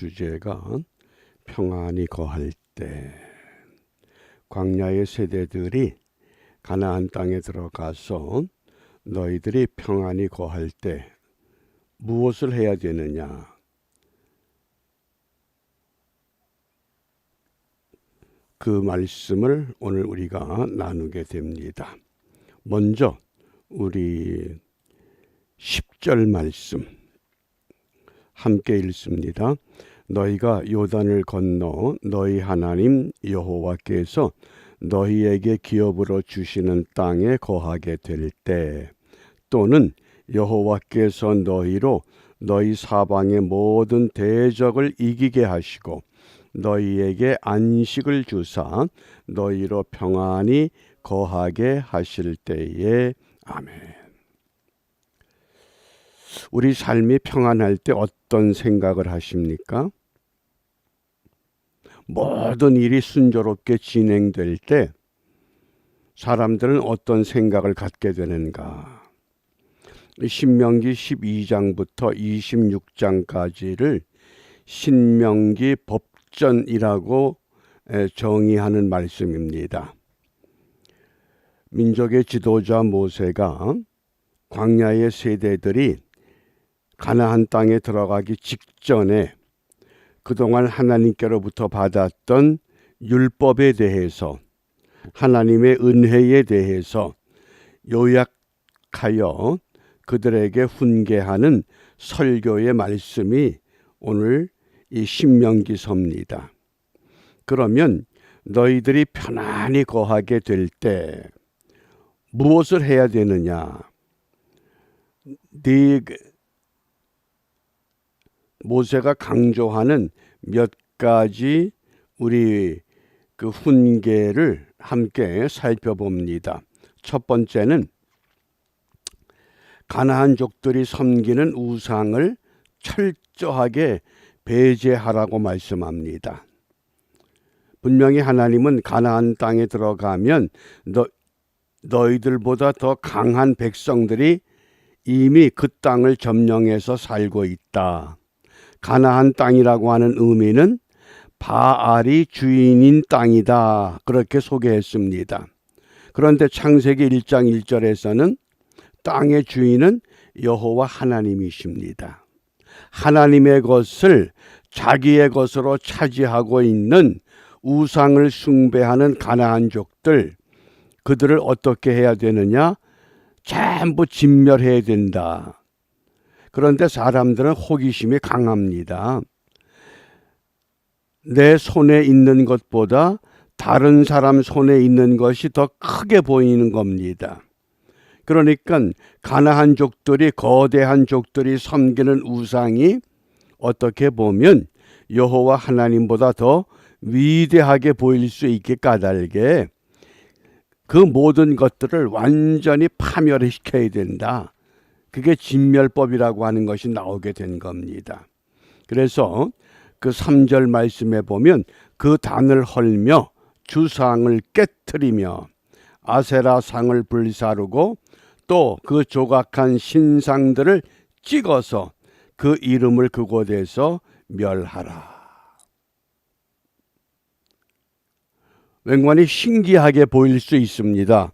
주제가 평안히 거할 때, 광야의 세대들이 가나안 땅에 들어가서 너희들이 평안히 거할 때 무엇을 해야 되느냐? 그 말씀을 오늘 우리가 나누게 됩니다. 먼저 우리 10절 말씀 함께 읽습니다. 너희가 요단을 건너 너희 하나님 여호와께서 너희에게 기업으로 주시는 땅에 거하게 될 때, 또는 여호와께서 너희로 너희 사방의 모든 대적을 이기게 하시고 너희에게 안식을 주사 너희로 평안히 거하게 하실 때에. 아멘. 우리 삶이 평안할 때 어떤 생각을 하십니까? 모든 일이 순조롭게 진행될 때 사람들은 어떤 생각을 갖게 되는가? 신명기 12장부터 26장까지를 신명기 법전이라고 정의하는 말씀입니다. 민족의 지도자 모세가 광야의 세대들이 가나안 땅에 들어가기 직전에 그동안 하나님께로부터 받았던 율법에 대해서, 하나님의 은혜에 대해서 요약하여 그들에게 훈계하는 설교의 말씀이 오늘 이 신명기서입니다. 그러면 너희들이 편안히 거하게 될 때 무엇을 해야 되느냐? 모세가 강조하는 몇 가지 우리 그 훈계를 함께 살펴봅니다. 첫 번째는 가나안족들이 섬기는 우상을 철저하게 배제하라고 말씀합니다. 분명히 하나님은 가나안 땅에 들어가면 너희들보다 더 강한 백성들이 이미 그 땅을 점령해서 살고 있다. 가나안 땅이라고 하는 의미는 바알이 주인인 땅이다, 그렇게 소개했습니다. 그런데 창세기 1장 1절에서는 땅의 주인은 여호와 하나님이십니다. 하나님의 것을 자기의 것으로 차지하고 있는 우상을 숭배하는 가나안족들, 그들을 어떻게 해야 되느냐? 전부 진멸해야 된다. 그런데 사람들은 호기심이 강합니다. 내 손에 있는 것보다 다른 사람 손에 있는 것이 더 크게 보이는 겁니다. 그러니까 가나안 족들이, 거대한 족들이 섬기는 우상이 어떻게 보면 여호와 하나님보다 더 위대하게 보일 수 있게 까닭에 그 모든 것들을 완전히 파멸시켜야 된다. 그게 진멸법이라고 하는 것이 나오게 된 겁니다. 그래서 그 3절 말씀에 보면 그 단을 헐며 주상을 깨트리며 아세라 상을 불사르고 또 그 조각한 신상들을 찍어서 그 이름을 그곳에서 멸하라. 왠관히 신기하게 보일 수 있습니다.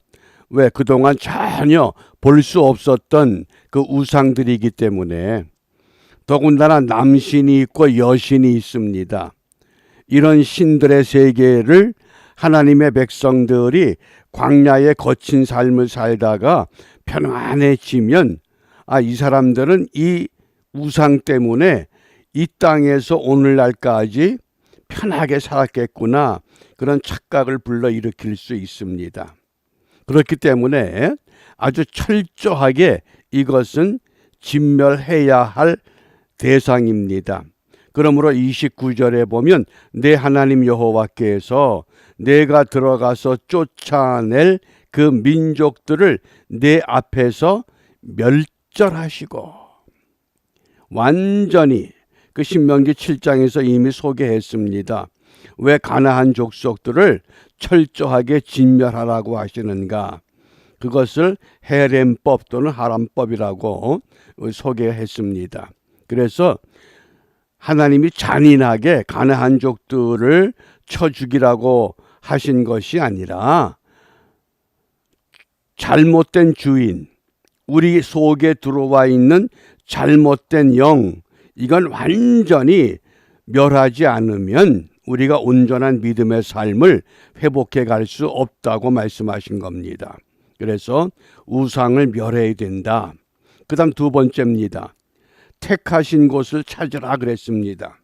왜? 그동안 전혀 볼 수 없었던 그 우상들이기 때문에. 더군다나 남신이 있고 여신이 있습니다. 이런 신들의 세계를 하나님의 백성들이 광야의 거친 삶을 살다가 편안해지면, 이 사람들은 이 우상 때문에 이 땅에서 오늘날까지 편하게 살았겠구나, 그런 착각을 불러일으킬 수 있습니다. 그렇기 때문에 아주 철저하게 이것은 진멸해야 할 대상입니다. 그러므로 29절에 보면 내 하나님 여호와께서 내가 들어가서 쫓아낼 그 민족들을 내 앞에서 멸절하시고, 완전히 그 신명기 7장에서 이미 소개했습니다. 왜 가나안 족속들을 철저하게 진멸하라고 하시는가? 그것을 헤렘법 또는 하람법이라고 소개했습니다. 그래서 하나님이 잔인하게 가나안 족들을 쳐 죽이라고 하신 것이 아니라 잘못된 주인, 우리 속에 들어와 있는 잘못된 영, 이건 완전히 멸하지 않으면 우리가 온전한 믿음의 삶을 회복해 갈 수 없다고 말씀하신 겁니다. 그래서 우상을 멸해야 된다. 그 다음 두 번째입니다. 택하신 곳을 찾으라 그랬습니다.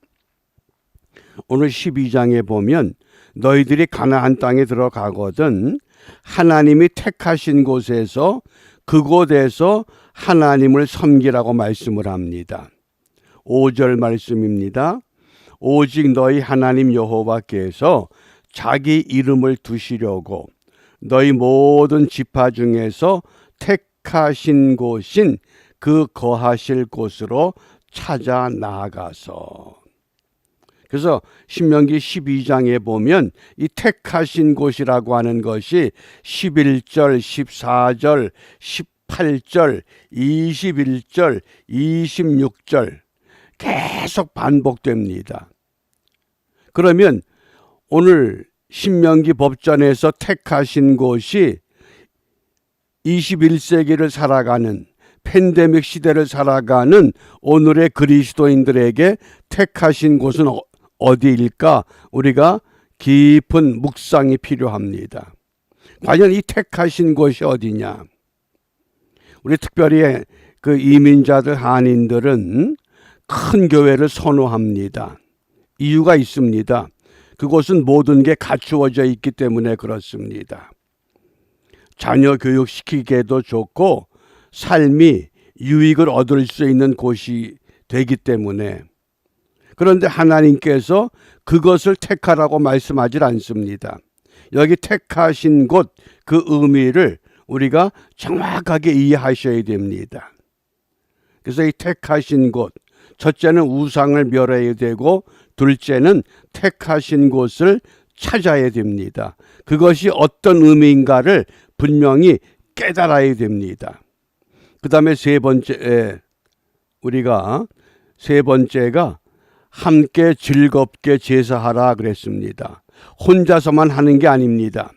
오늘 12장에 보면 너희들이 가나안 땅에 들어가거든 하나님이 택하신 곳에서 그곳에서 하나님을 섬기라고 말씀을 합니다. 5절 말씀입니다. 오직 너희 하나님 여호와께서 자기 이름을 두시려고 너희 모든 지파 중에서 택하신 곳인 그 거하실 곳으로 찾아 나아가서. 그래서 신명기 12장에 보면 이 택하신 곳이라고 하는 것이 11절, 14절, 18절, 21절, 26절 계속 반복됩니다. 그러면 오늘 신명기 법전에서 택하신 곳이 21세기를 살아가는 팬데믹 시대를 살아가는 오늘의 그리스도인들에게 택하신 곳은 어디일까? 우리가 깊은 묵상이 필요합니다. 과연 이 택하신 곳이 어디냐? 우리 특별히 그 이민자들, 한인들은 큰 교회를 선호합니다. 이유가 있습니다. 그곳은 모든 게 갖추어져 있기 때문에 그렇습니다. 자녀 교육시키기에도 좋고 삶이 유익을 얻을 수 있는 곳이 되기 때문에. 그런데 하나님께서 그것을 택하라고 말씀하지 않습니다. 여기 택하신 곳, 그 의미를 우리가 정확하게 이해하셔야 됩니다. 그래서 이 택하신 곳, 첫째는 우상을 멸해야 되고 둘째는 택하신 곳을 찾아야 됩니다. 그것이 어떤 의미인가를 분명히 깨달아야 됩니다. 그 다음에 세 번째가 함께 즐겁게 제사하라 그랬습니다. 혼자서만 하는 게 아닙니다.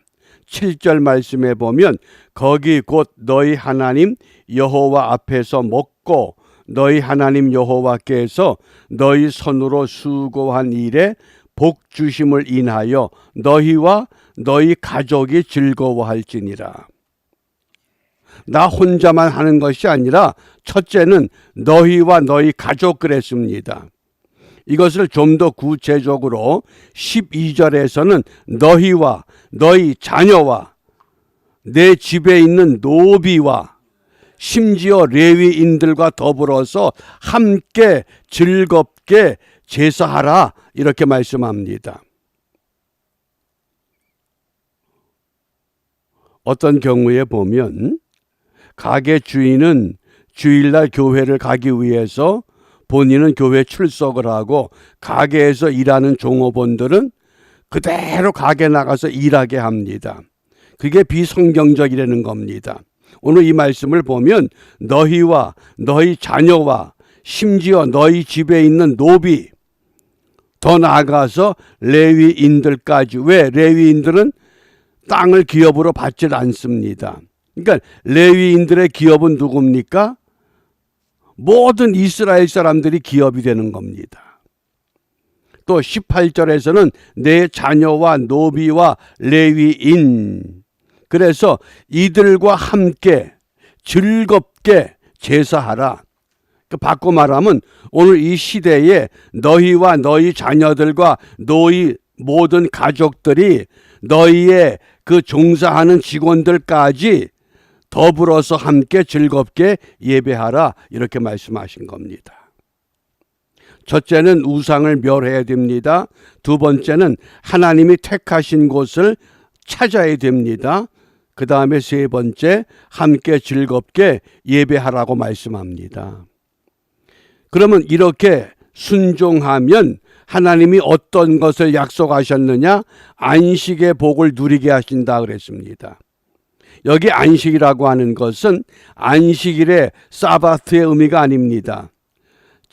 7절 말씀에 보면 거기 곧 너희 하나님 여호와 앞에서 먹고 너희 하나님 여호와께서 너희 손으로 수고한 일에 복 주심을 인하여 너희와 너희 가족이 즐거워할지니라. 나 혼자만 하는 것이 아니라 첫째는 너희와 너희 가족 그랬습니다. 이것을 좀 더 구체적으로 12절에서는 너희와 너희 자녀와 내 집에 있는 노비와 심지어 레위인들과 더불어서 함께 즐겁게 제사하라 이렇게 말씀합니다. 어떤 경우에 보면 가게 주인은 주일날 교회를 가기 위해서 본인은 교회 출석을 하고 가게에서 일하는 종업원들은 그대로 가게 나가서 일하게 합니다. 그게 비성경적이라는 겁니다. 오늘 이 말씀을 보면 너희와 너희 자녀와 심지어 너희 집에 있는 노비, 더 나아가서 레위인들까지. 왜? 레위인들은 땅을 기업으로 받질 않습니다. 그러니까 레위인들의 기업은 누굽니까? 모든 이스라엘 사람들이 기업이 되는 겁니다. 또 18절에서는 내 자녀와 노비와 레위인. 그래서 이들과 함께 즐겁게 제사하라. 바꿔 말하면 오늘 이 시대에 너희와 너희 자녀들과 너희 모든 가족들이 너희의 그 종사하는 직원들까지 더불어서 함께 즐겁게 예배하라 이렇게 말씀하신 겁니다. 첫째는 우상을 멸해야 됩니다. 두 번째는 하나님이 택하신 곳을 찾아야 됩니다. 그 다음에 세 번째, 함께 즐겁게 예배하라고 말씀합니다. 그러면 이렇게 순종하면 하나님이 어떤 것을 약속하셨느냐? 안식의 복을 누리게 하신다 그랬습니다. 여기 안식이라고 하는 것은 안식일의 사바트의 의미가 아닙니다.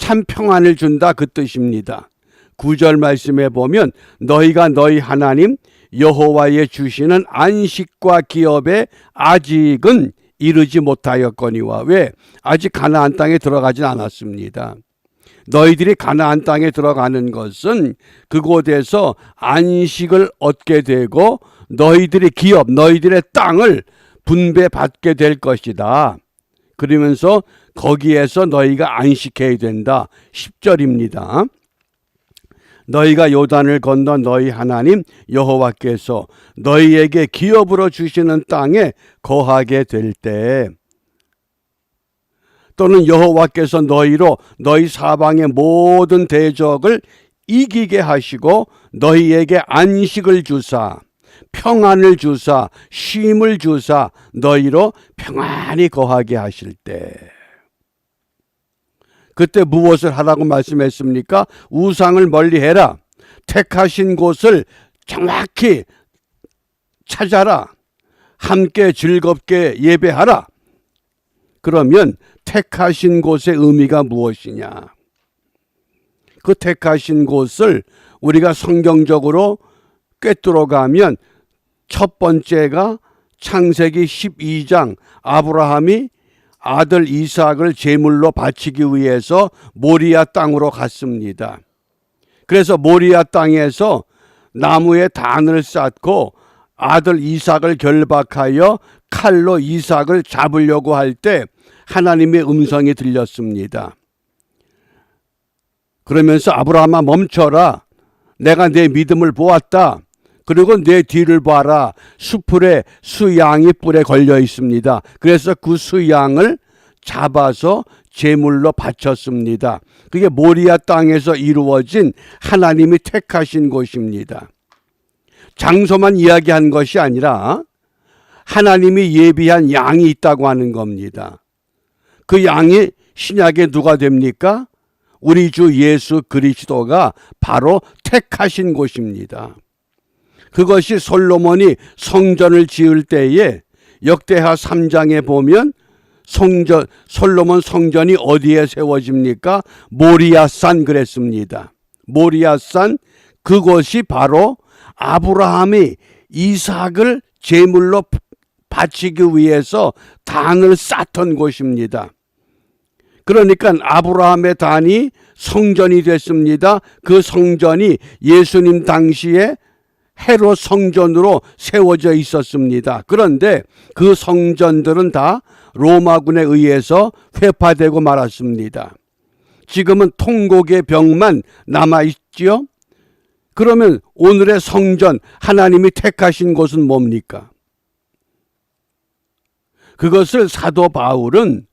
참 평안을 준다 그 뜻입니다. 9절 말씀에 보면 너희가 너희 하나님 여호와의 주시는 안식과 기업에 아직은 이르지 못하였거니와. 왜? 아직 가나안 땅에 들어가진 않았습니다. 너희들이 가나안 땅에 들어가는 것은 그곳에서 안식을 얻게 되고 너희들이 기업, 너희들의 땅을 분배받게 될 것이다. 그러면서 거기에서 너희가 안식해야 된다. 10절입니다. 너희가 요단을 건너 너희 하나님 여호와께서 너희에게 기업으로 주시는 땅에 거하게 될 때, 또는 여호와께서 너희로 너희 사방의 모든 대적을 이기게 하시고 너희에게 안식을 주사 평안을 주사 쉼을 주사 너희로 평안히 거하게 하실 때, 그때 무엇을 하라고 말씀했습니까? 우상을 멀리해라. 택하신 곳을 정확히 찾아라. 함께 즐겁게 예배하라. 그러면 택하신 곳의 의미가 무엇이냐? 그 택하신 곳을 우리가 성경적으로 꿰뚫어 가면 첫 번째가 창세기 12장 아브라함이 아들 이삭을 제물로 바치기 위해서 모리아 땅으로 갔습니다. 그래서 모리아 땅에서 나무에 단을 쌓고 아들 이삭을 결박하여 칼로 이삭을 잡으려고 할 때 하나님의 음성이 들렸습니다. 그러면서 아브라함아 멈춰라. 내가 내 믿음을 보았다. 그리고 내 뒤를 봐라. 수풀에 수양이 뿔에 걸려 있습니다. 그래서 그 수양을 잡아서 제물로 바쳤습니다. 그게 모리아 땅에서 이루어진 하나님이 택하신 곳입니다. 장소만 이야기한 것이 아니라 하나님이 예비한 양이 있다고 하는 겁니다. 그 양이 신약에 누가 됩니까? 우리 주 예수 그리스도가 바로 택하신 곳입니다. 그것이 솔로몬이 성전을 지을 때에 역대하 3장에 보면 솔로몬 성전이 어디에 세워집니까? 모리아산 그랬습니다. 모리아산, 그곳이 바로 아브라함이 이삭을 제물로 바치기 위해서 단을 쌓던 곳입니다. 그러니까 아브라함의 단이 성전이 됐습니다. 그 성전이 예수님 당시에 헤롯 성전으로 세워져 있었습니다. 그런데 그 성전들은 다 로마군에 의해서 회파되고 말았습니다. 지금은 통곡의 벽만 남아있지요. 그러면 오늘의 성전, 하나님이 택하신 곳은 뭡니까? 그것을 사도 바울은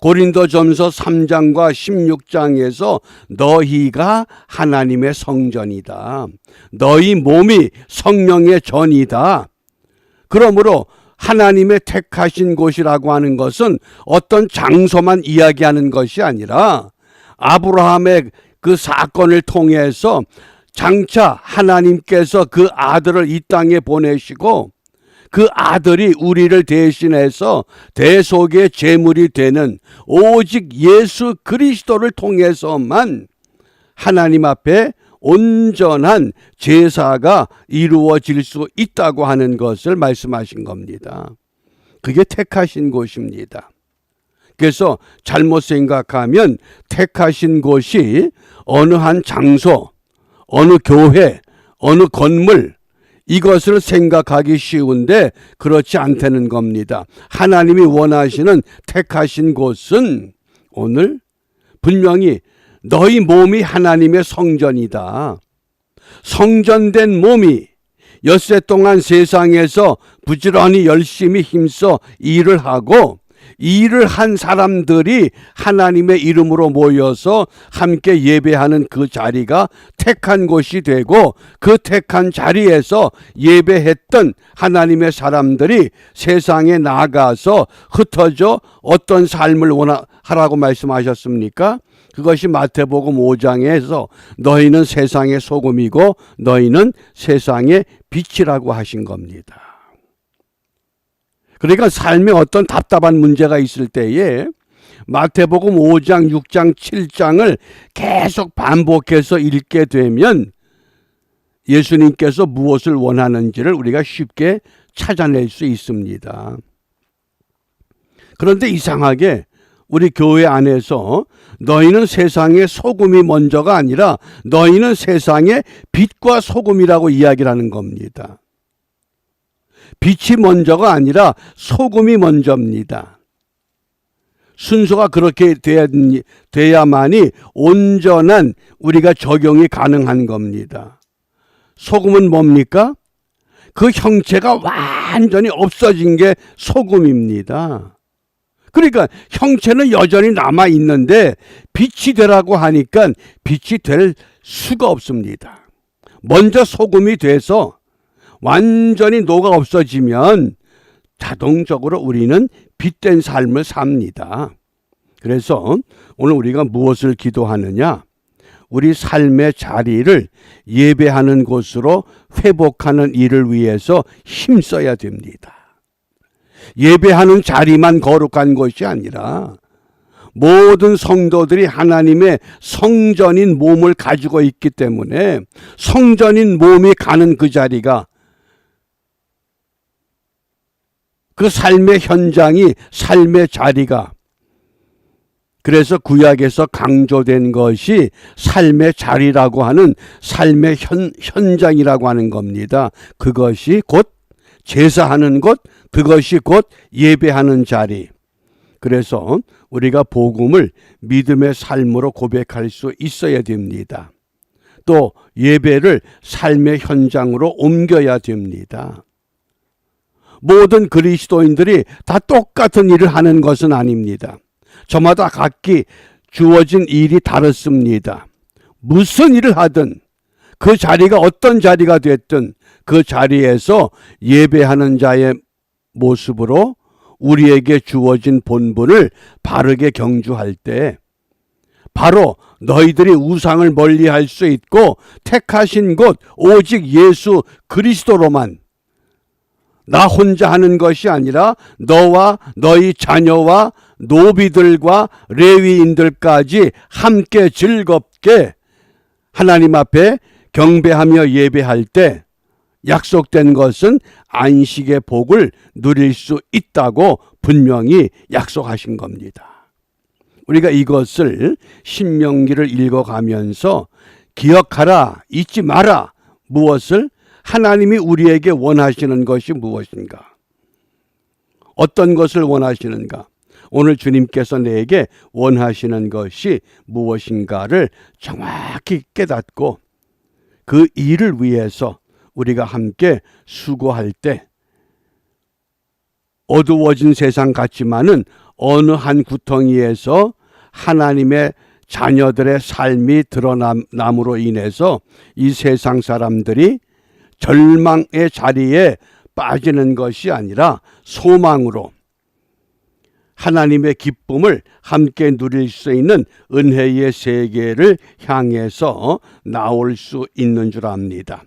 고린도전서 3장과 16장에서 너희가 하나님의 성전이다. 너희 몸이 성령의 전이다. 그러므로 하나님의 택하신 곳이라고 하는 것은 어떤 장소만 이야기하는 것이 아니라 아브라함의 그 사건을 통해서 장차 하나님께서 그 아들을 이 땅에 보내시고 그 아들이 우리를 대신해서 대속의 제물이 되는 오직 예수 그리스도를 통해서만 하나님 앞에 온전한 제사가 이루어질 수 있다고 하는 것을 말씀하신 겁니다. 그게 택하신 곳입니다. 그래서 잘못 생각하면 택하신 곳이 어느 한 장소, 어느 교회, 어느 건물, 이것을 생각하기 쉬운데 그렇지 않다는 겁니다. 하나님이 원하시는 택하신 곳은 오늘 분명히 너희 몸이 하나님의 성전이다. 성전된 몸이 엿새 동안 세상에서 부지런히 열심히 힘써 일을 하고 일을 한 사람들이 하나님의 이름으로 모여서 함께 예배하는 그 자리가 택한 곳이 되고 그 택한 자리에서 예배했던 하나님의 사람들이 세상에 나가서 흩어져 어떤 삶을 하라고 말씀하셨습니까? 그것이 마태복음 5장에서 너희는 세상의 소금이고 너희는 세상의 빛이라고 하신 겁니다. 그러니까 삶에 어떤 답답한 문제가 있을 때에 마태복음 5장, 6장, 7장을 계속 반복해서 읽게 되면 예수님께서 무엇을 원하는지를 우리가 쉽게 찾아낼 수 있습니다. 그런데 이상하게 우리 교회 안에서 너희는 세상의 소금이 먼저가 아니라 너희는 세상의 빛과 소금이라고 이야기를 하는 겁니다. 빛이 먼저가 아니라 소금이 먼저입니다. 순서가 그렇게 돼야만이 온전한 우리가 적용이 가능한 겁니다. 소금은 뭡니까? 그 형체가 완전히 없어진 게 소금입니다. 그러니까 형체는 여전히 남아 있는데 빛이 되라고 하니까 빛이 될 수가 없습니다. 먼저 소금이 돼서 완전히 녹아 없어지면 자동적으로 우리는 빛된 삶을 삽니다. 그래서 오늘 우리가 무엇을 기도하느냐? 우리 삶의 자리를 예배하는 곳으로 회복하는 일을 위해서 힘써야 됩니다. 예배하는 자리만 거룩한 것이 아니라 모든 성도들이 하나님의 성전인 몸을 가지고 있기 때문에 성전인 몸이 가는 그 자리가, 그 삶의 현장이, 삶의 자리가, 그래서 구약에서 강조된 것이 삶의 자리라고 하는 삶의 현장이라고 하는 겁니다. 그것이 곧 제사하는 곳, 그것이 곧 예배하는 자리. 그래서 우리가 복음을 믿음의 삶으로 고백할 수 있어야 됩니다. 또 예배를 삶의 현장으로 옮겨야 됩니다. 모든 그리스도인들이 다 똑같은 일을 하는 것은 아닙니다. 저마다 각기 주어진 일이 다릅니다. 무슨 일을 하든 그 자리가 어떤 자리가 됐든 그 자리에서 예배하는 자의 모습으로 우리에게 주어진 본분을 바르게 경주할 때 바로 너희들이 우상을 멀리할 수 있고 택하신 곳 오직 예수 그리스도로만, 나 혼자 하는 것이 아니라 너와 너희 자녀와 노비들과 레위인들까지 함께 즐겁게 하나님 앞에 경배하며 예배할 때 약속된 것은 안식의 복을 누릴 수 있다고 분명히 약속하신 겁니다. 우리가 이것을 신명기를 읽어가면서 기억하라, 잊지 마라. 무엇을? 하나님이 우리에게 원하시는 것이 무엇인가? 어떤 것을 원하시는가? 오늘 주님께서 내게 원하시는 것이 무엇인가를 정확히 깨닫고 그 일을 위해서 우리가 함께 수고할 때 어두워진 세상 같지만은 어느 한 구덩이에서 하나님의 자녀들의 삶이 드러남으로 인해서 이 세상 사람들이 절망의 자리에 빠지는 것이 아니라 소망으로 하나님의 기쁨을 함께 누릴 수 있는 은혜의 세계를 향해서 나올 수 있는 줄 압니다.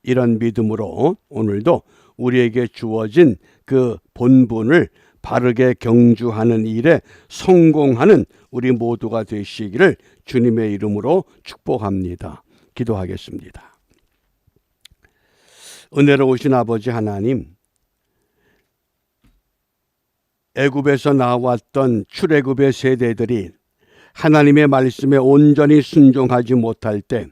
이런 믿음으로 오늘도 우리에게 주어진 그 본분을 바르게 경주하는 일에 성공하는 우리 모두가 되시기를 주님의 이름으로 축복합니다. 기도하겠습니다. 은혜로우신 아버지 하나님, 애굽에서 나왔던 출애굽의 세대들이 하나님의 말씀에 온전히 순종하지 못할 때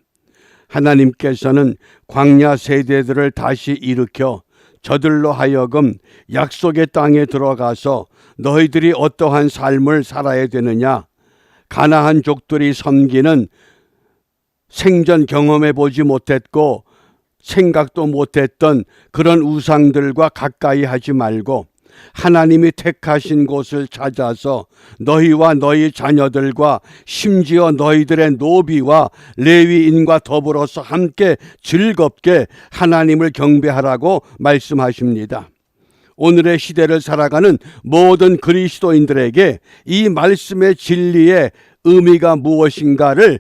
하나님께서는 광야 세대들을 다시 일으켜 저들로 하여금 약속의 땅에 들어가서 너희들이 어떠한 삶을 살아야 되느냐, 가나안 족들이 섬기는 생전 경험해 보지 못했고 생각도 못했던 그런 우상들과 가까이 하지 말고 하나님이 택하신 곳을 찾아서 너희와 너희 자녀들과 심지어 너희들의 노비와 레위인과 더불어서 함께 즐겁게 하나님을 경배하라고 말씀하십니다. 오늘의 시대를 살아가는 모든 그리스도인들에게 이 말씀의 진리의 의미가 무엇인가를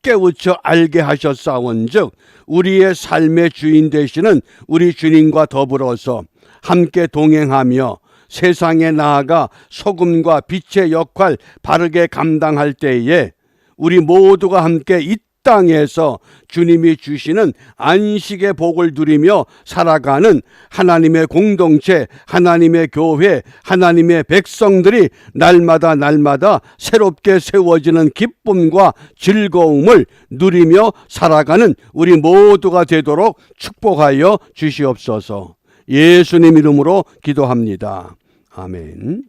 깨우쳐 알게 하셨사온즉 우리의 삶의 주인 되시는 우리 주님과 더불어서 함께 동행하며 세상에 나아가 소금과 빛의 역할 바르게 감당할 때에 우리 모두가 함께 이 땅에서 주님이 주시는 안식의 복을 누리며 살아가는 하나님의 공동체, 하나님의 교회, 하나님의 백성들이 날마다 새롭게 세워지는 기쁨과 즐거움을 누리며 살아가는 우리 모두가 되도록 축복하여 주시옵소서. 예수님 이름으로 기도합니다. 아멘.